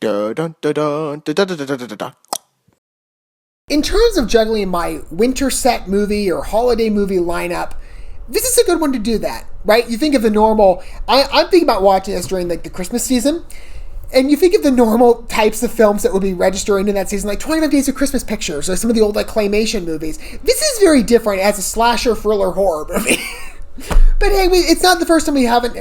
In terms of juggling my winter set movie or holiday movie lineup, this is a good one to do that, right? You think of the normal, I'm thinking about watching this during like the Christmas season, and you think of the normal types of films that would be registering in that season, like 25 Days of Christmas Pictures or some of the old like claymation movies. This is very different as a slasher thriller horror movie. But hey, it's not the first time we haven't,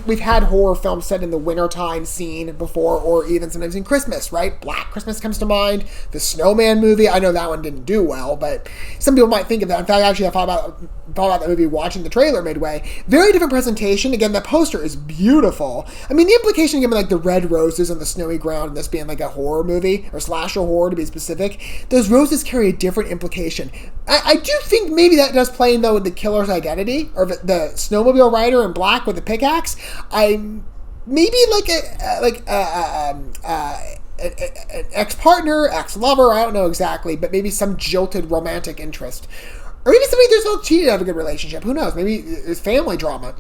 we've had horror films set in the wintertime scene before, or even sometimes in Christmas, right? Black Christmas comes to mind. The Snowman movie, I know that one didn't do well, but some people might think of that. In fact, actually, I thought about that movie watching the trailer midway. Very different presentation. Again, the poster is beautiful. I mean, the implication, given like the red roses on the snowy ground, and this being like a horror movie, or slasher horror to be specific, those roses carry a different implication. I do think maybe that does play in, though, with the killer's identity, or the snowmobile rider in black with the pickaxe. Maybe like an ex-partner, ex-lover, I don't know exactly, but maybe some jilted romantic interest. Or maybe somebody there's all cheated out of a good relationship. Who knows? Maybe it's family drama.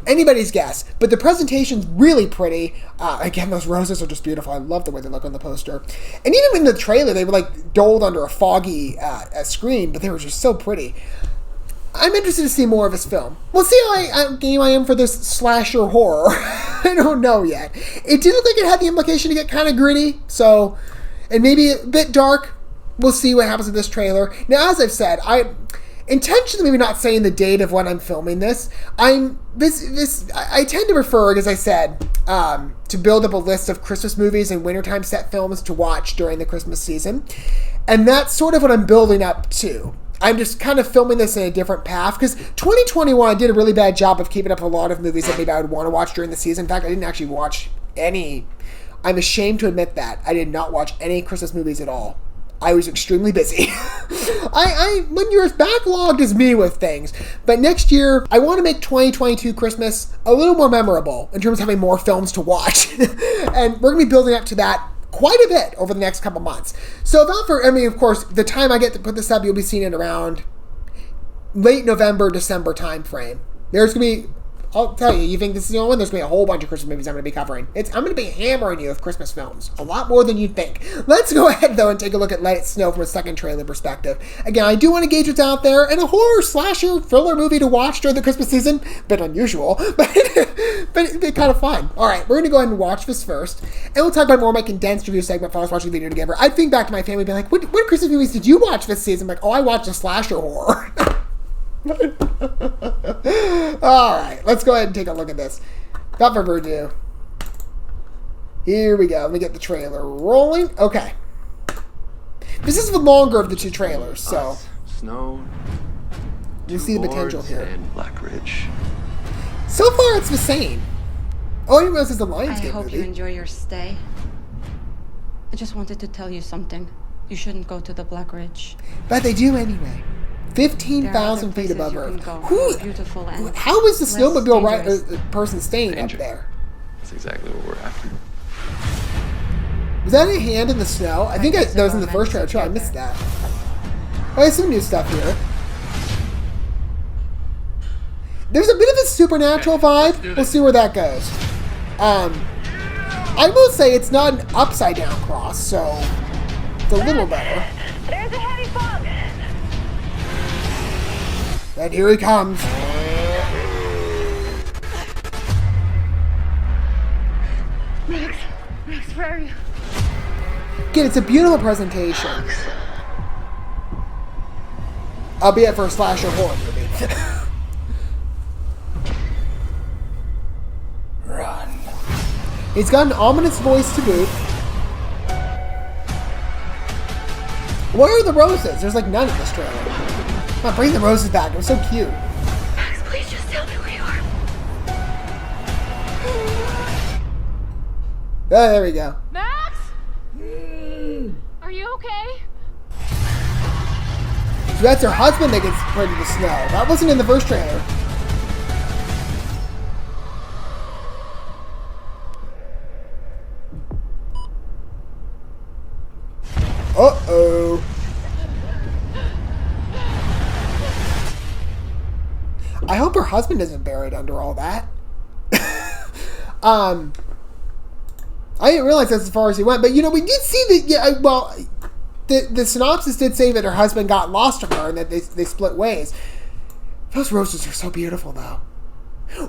Anybody's guess. But the presentation's really pretty. Again, those roses are just beautiful. I love the way they look on the poster. And even in the trailer, they were like doled under a foggy screen, but they were just so pretty. I'm interested to see more of this film. We'll see how game I am for this slasher horror. I don't know yet. It did look like it had the implication to get kind of gritty, so, and maybe a bit dark. We'll see what happens with this trailer. Now, as I've said, I'm intentionally maybe not saying the date of when I'm filming this. I tend to prefer, as I said, to build up a list of Christmas movies and wintertime set films to watch during the Christmas season. And that's sort of what I'm building up to. I'm just kind of filming this in a different path, because 2021 I did a really bad job of keeping up a lot of movies that maybe I would want to watch during the season. In fact, I didn't actually watch any. I'm ashamed to admit that. I did not watch any Christmas movies at all. I was extremely busy. When you're as backlogged as me with things. But next year, I want to make 2022 Christmas a little more memorable in terms of having more films to watch. And we're going to be building up to that quite a bit over the next couple months. So of course, the time I get to put this up, you'll be seeing it around late November, December time frame. There's going to be, I'll tell you, you think this is the only one? There's going to be a whole bunch of Christmas movies I'm going to be covering. I'm going to be hammering you with Christmas films. A lot more than you'd think. Let's go ahead, though, and take a look at Let It Snow from a second trailer perspective. Again, I do want to gauge what's out there, and a horror slasher thriller movie to watch during the Christmas season. Bit unusual, but it'd be kind of fun. All right, we're going to go ahead and watch this first, and we'll talk about more of my condensed review segment for us watching the video together. I'd think back to my family and be like, what Christmas movies did you watch this season? I'm like, I watched a slasher horror. Alright, let's go ahead and take a look at this. Without further ado, here we go. Let me get the trailer rolling. Okay. This is the longer of the two trailers, so Snow, you see the potential here. And Black Ridge. So far, it's the same. Oh, I didn't realize it's a Lionsgate movie. I hope you enjoy your stay. I just wanted to tell you something. You shouldn't go to the Black Ridge. But they do anyway. 15,000 feet above Earth. How is the snowmobile person staying up there? That's exactly what we're after. Was that a hand in the snow? I think that was in the first trailer too. I missed that. Oh, there's some new stuff here. There's a bit of a supernatural vibe. We'll see where that goes. I will say it's not an upside down cross, so it's a little better. There's a heavy fog. And here he comes. Max, where are you? Again, it's a beautiful presentation. Albeit for a slasher horror movie. Run. He's got an ominous voice to boot. Where are the roses? There's like none in this trailer. Come on, bring the roses back. It was so cute. Max, please just tell me where you are. Oh, there we go. Max? Are you okay? So that's her husband that gets put in the snow. That wasn't in the first trailer. Uh-oh. I hope her husband isn't buried under all that. I I didn't realize that's as far as he went. But, you know, we did see that, yeah, well, the synopsis did say that her husband got lost from her and that they split ways. Those roses are so beautiful, though.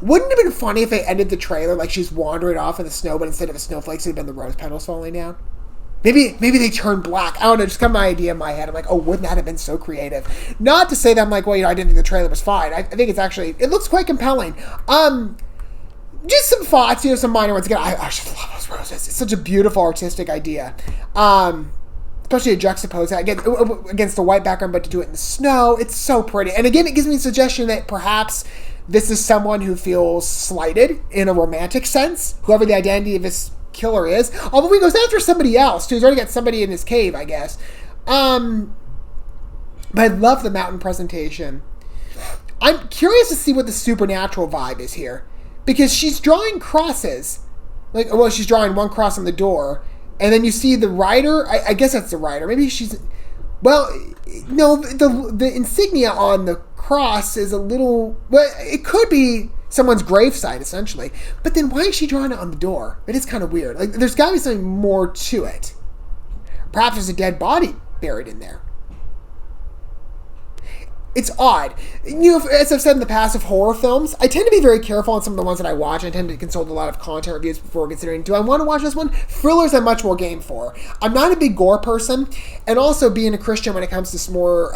Wouldn't it have been funny if they ended the trailer like she's wandering off in the snow, but instead of the snowflakes, it had been the rose petals falling down? Maybe they turn black. I don't know, just got my idea in my head. I'm like, oh, wouldn't that have been so creative? Not to say that I'm like, well, you know, I didn't think the trailer was fine. I think it's actually, it looks quite compelling. Just some thoughts, you know, some minor ones. Again, I just love those roses. It's such a beautiful artistic idea. Especially to juxtapose that against the white background, but to do it in the snow. It's so pretty. And again, it gives me a suggestion that perhaps this is someone who feels slighted in a romantic sense, whoever the identity of this killer is. Although he goes after somebody else, too. He's already got somebody in his cave, I guess. But I love the mountain presentation. I'm curious to see what the supernatural vibe is here. Because she's drawing crosses. She's drawing one cross on the door. And then you see the rider. I guess that's the rider. Maybe she's... Well, no, the insignia on the cross is a little... Well, it could be someone's gravesite, essentially. But then why is she drawing it on the door? It is kind of weird. Like, there's got to be something more to it. Perhaps there's a dead body buried in there. It's odd. You know, as I've said in the past of horror films, I tend to be very careful on some of the ones that I watch. I tend to consult a lot of content reviews before considering, do I want to watch this one? Thrillers I'm much more game for. I'm not a big gore person, and also being a Christian when it comes to some more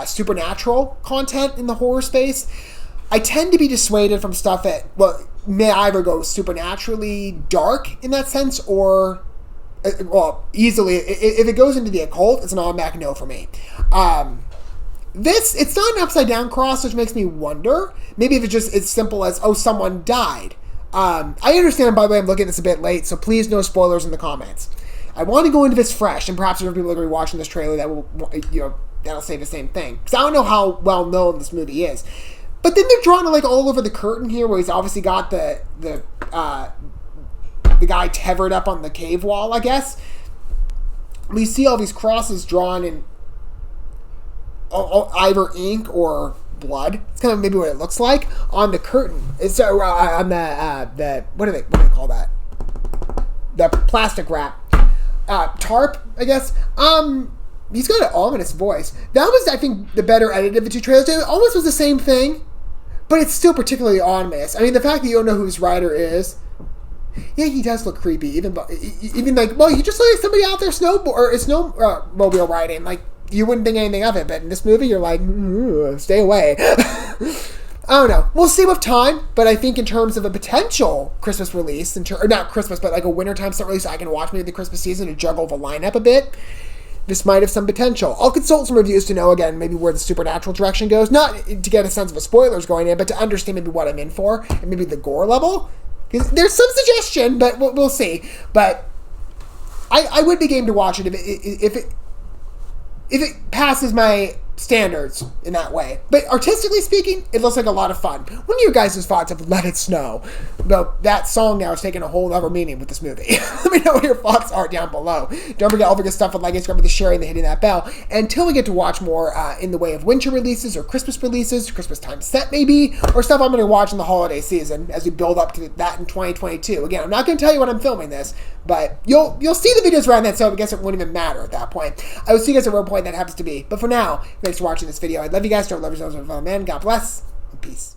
supernatural content in the horror space, I tend to be dissuaded from stuff that, well, may either go supernaturally dark in that sense, or, well, easily, if it goes into the occult, it's an automatic no for me. It's not an upside down cross, which makes me wonder. Maybe if it's just as simple as, oh, someone died. I understand, by the way, I'm looking at this a bit late, so please no spoilers in the comments. I want to go into this fresh, and perhaps there are people that are going to be watching this trailer that will, you know, that'll say the same thing. Because I don't know how well known this movie is. But then they're drawing like all over the curtain here, where he's obviously got the guy tethered up on the cave wall, I guess. We see all these crosses drawn in either ink or blood. It's kind of maybe what it looks like on the curtain. So on the what do they call that? The plastic wrap, tarp, I guess. He's got an ominous voice. That was, I think, the better edit of the two trailers. It almost was the same thing, but it's still particularly ominous. I mean, the fact that you don't know who his writer is. Yeah, he does look creepy. Even like, well, you just look like somebody out there snowmobile riding. Like, you wouldn't think anything of it, but in this movie, you're like, stay away. I don't know. We'll see with time, but I think in terms of a potential Christmas release, or not Christmas, but like a wintertime start release, I can watch maybe the Christmas season to juggle the lineup a bit. This might have some potential. I'll consult some reviews to know, again, maybe where the supernatural direction goes. Not to get a sense of a spoilers going in, but to understand maybe what I'm in for, and maybe the gore level. Because there's some suggestion, but we'll see. But I would be game to watch it if it passes my standards in that way. But artistically speaking, it looks like a lot of fun. What are your guys' thoughts of Let It Snow? Well, that song now is taking a whole other meaning with this movie. Let me know what your thoughts are down below. Don't forget all the good stuff with liking, subscribing, the sharing, the hitting that bell. Until we get to watch more in the way of winter releases or Christmas releases, Christmas time set maybe, or stuff I'm going to watch in the holiday season as we build up to that in 2022. Again, I'm not going to tell you when I'm filming this, but you'll see the videos around that, so I guess it wouldn't even matter at that point. I will see you guys at whatever point that happens to be. But for now, thanks for watching this video. I love you guys. Don't love yourselves, man. God bless. And peace.